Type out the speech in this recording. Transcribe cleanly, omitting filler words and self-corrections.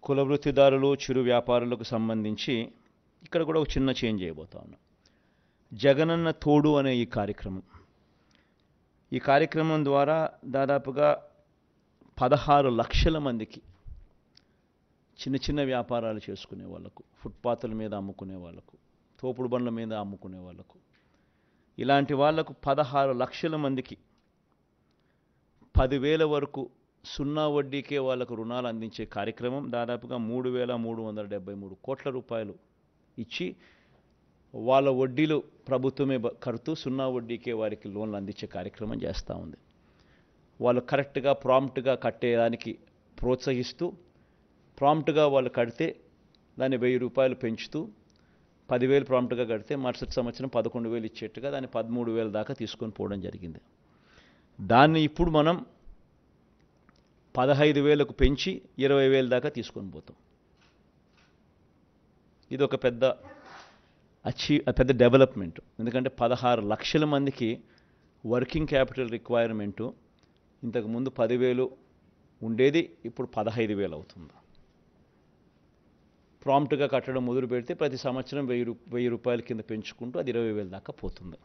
కుల వృత్తిదారులు చిరు వ్యాపారులకు సంబంధించి ఇక్కడ కూడా ఒక చిన్న చేంజ్ చేయబోతా ఉన్నాం. జగనన్న తోడు అనే ఈ కార్యక్రమం ద్వారా దాదాపుగా 16 లక్షల మందికి చిన్న చిన్న వ్యాపారాలు చేసుకునే వాళ్ళకు, ఫుట్పాత్ల మీద అమ్ముకునే వాళ్ళకు, తోపుడు బండ్ల మీద అమ్ముకునే వాళ్ళకు, ఇలాంటి వాళ్లకు 16 లక్షల మందికి 10,000 వరకు సున్నా వడ్డీకే వాళ్ళకు రుణాలు అందించే కార్యక్రమం దాదాపుగా 3,373 కోట్ల రూపాయలు ఇచ్చి వాళ్ళ వడ్డీలు ప్రభుత్వమే కడుతూ సున్నా వడ్డీకే వారికి లోన్లు అందించే కార్యక్రమం చేస్తూ ఉంది. వాళ్ళు కరెక్ట్గా ప్రాంప్ట్గా కట్టేదానికి ప్రోత్సహిస్తూ, ప్రాంప్ట్గా వాళ్ళు కడితే దాన్ని 1,000 రూపాయలు పెంచుతూ 10,000 ప్రాంప్ట్గా కడితే మరుసటి సంవత్సరం 11,000 ఇచ్చేట్టుగా దాన్ని 13,000 దాకా తీసుకొని పోవడం జరిగింది. దాన్ని ఇప్పుడు మనం 15,000కు పెంచి 20,000 దాకా తీసుకొని పోతాం. ఇది ఒక పెద్ద డెవలప్మెంట్. ఎందుకంటే 16 లక్షల మందికి వర్కింగ్ క్యాపిటల్ రిక్వైర్మెంటు ఇంతకుముందు 10,000 ఉండేది, ఇప్పుడు 15,000 అవుతుంది. ప్రాంప్ట్గా కట్టడం మొదలు పెడితే ప్రతి సంవత్సరం 1,000 రూపాయల కింద పెంచుకుంటూ అది 20,000 దాకా పోతుంది.